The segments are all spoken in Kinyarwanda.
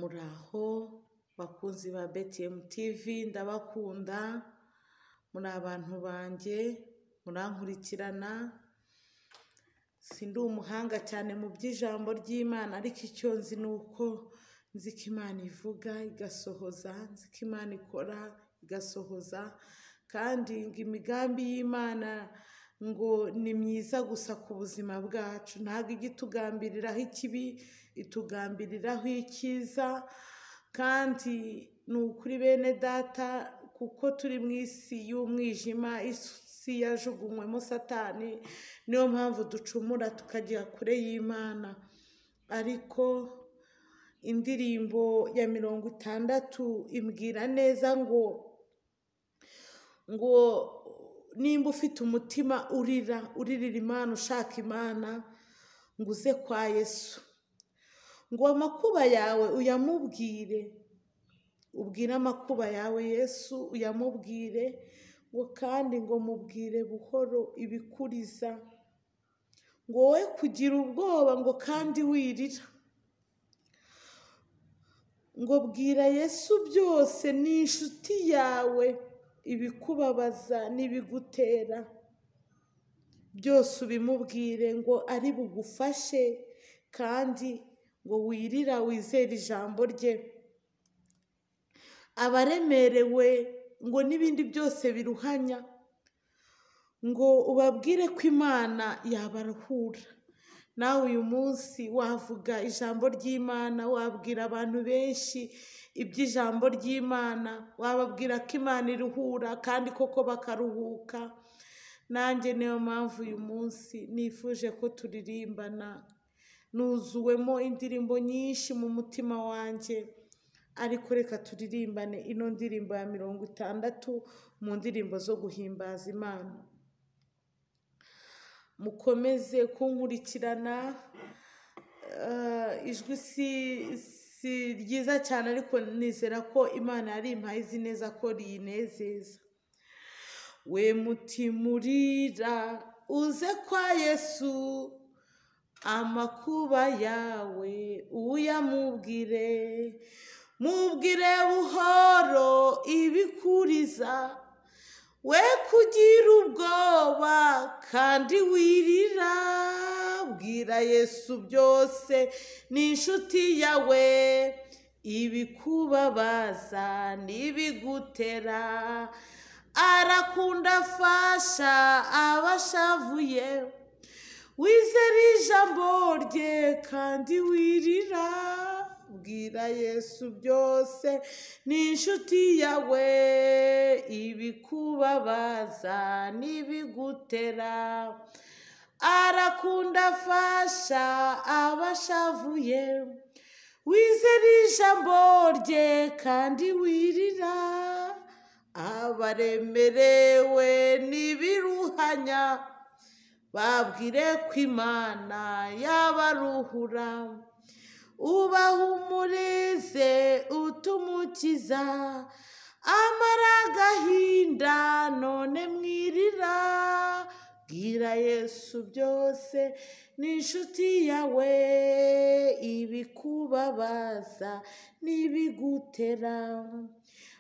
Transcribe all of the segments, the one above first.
Muraho bakunzi ba BTM TV, ndabakunda, muri abantu banjye, murankurikirana. Sindi umuhanga cyane mu by'ijambo ry'Imana, ariko icyo nzi nuko nzi ko Imana ivuga igasohoza, nzi ko Imana ikora igasohoza, kandi ngo imigambi y'Imana ngo ni myiza gusa ku buzima bwacu, ntabwo ijya itugambiriraho ikibi, itugambiriraho icyiza. Kandi ni ukuri bene data, kuko turi mu isi y'umwijima, isi yajugunywemo Satani, niyo mpamvu ducumura tukajya kure y'Imana. Ariko indirimbo ya 60 imbwira neza ngo nimba ufite umutima uririra Imana, ushaka Imana, ngo uze kwa Yesu, ngo amakuba yawe uyamubwire, ubwire amakuba yawe Yesu uyamubwire, ngo kandi ngo mubwire buhoro ibikuriza, ngo wowe kugira ubwoba, ngo kandi wirira, ngo bwira Yesu byose, ni inshuti yawe, ibikubabaza n'ibigutera byose ubimubwire, ngo ari bugufashe, kandi ngo wirira wizere ijambo rye. Abaremerewe ngo n'ibindi byose biruhanya, ngo ubabwire ko Imana yabaruhura. Nawe uyu munsi wavuga ijambo ry'Imana, wabwira abantu benshi iby'ijambo ry'Imana, wababwira ko Imana iruhura kandi koko bakaruhuka. Nanjye niyo mpamvu uyu munsi nifuje ko turirimbana, nuzuwemo indirimbo nyinshi mu mutima wanjye, ariko reka turirimbane ino ndirimbo ya 60 mu ndirimbo zo guhimbaza Imana. Mukomeze kunkurikirana, ijwi si ryiza cyane, ariko nizera ko Imana yari impaye, izi neza ko riyinezeza. We mutima urira uze kwa Yesu, amakuba yawe uyamubwire, mubwire buhoro ibikuriza, we kugira ubwoba kandi wirira, bwira Yesu byose, ni inshuti yawe, ibikubabaza n'ibigutera, arakunda afasha abashavuye, wizere ijambo rye kandi wirira, bwira Yesu byose, ni inshuti yawe, ibikubabaza n'ibigutera, arakunda afasha abashavuye, wizere ijambo rye kandi wirira, abaremerewe n'ibiruhanya, babwire ko Imana yabaruhura, ubahumurize utumukiza, amara agahinda none mwirira, bwira Yesu byose, ni inshuti yawe, ibikubabaza n'ibigutera,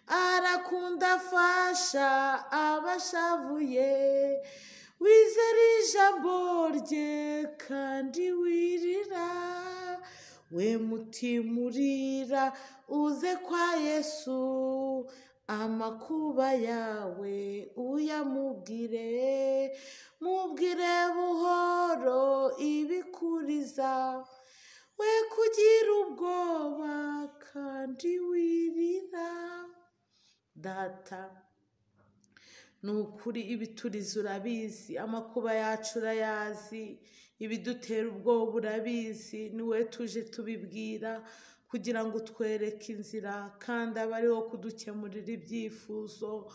arakunda afasha abashavuye, wizere ijambo rye kandi wirira, we mutima urira uze kwa Yesu, amakuba yawe uyamubwire, mubwire buhoro ibikuriza, we kugira ubwoba kandi wirira. Data, ni ukuri ibituriza urabizi, amakuba yacu urayazi, ibidutera ubwoba urabizi, ni wowe tuje tubibwira kugira ngo utwereke inzira, kandi abe ariho kudukemurira ibyifuzo.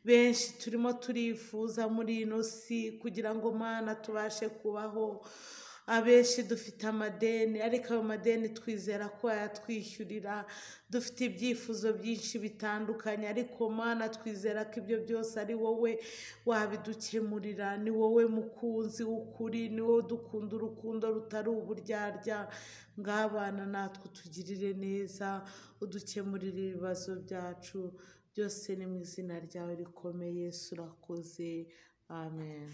Benshi turimo turifuza muri ino si kugira ngo Mana tubashe kubaho, abenshi dufite amadeni ariko ayo madeni twizera ko yatwishyurira, dufite ibyifuzo byinshi bitandukanye ariko Mana twizera ko ibyo byose ari wowe wabidukemurira. Ni wowe mukunzi w'ukuri, ni wowe dukunda urukundo rutari uburyarya. Ngabana natwe utugirire neza, udukemurire ibibazo byacu byose, ni mu izina ryawe rikomeye Yesu urakoze, amen.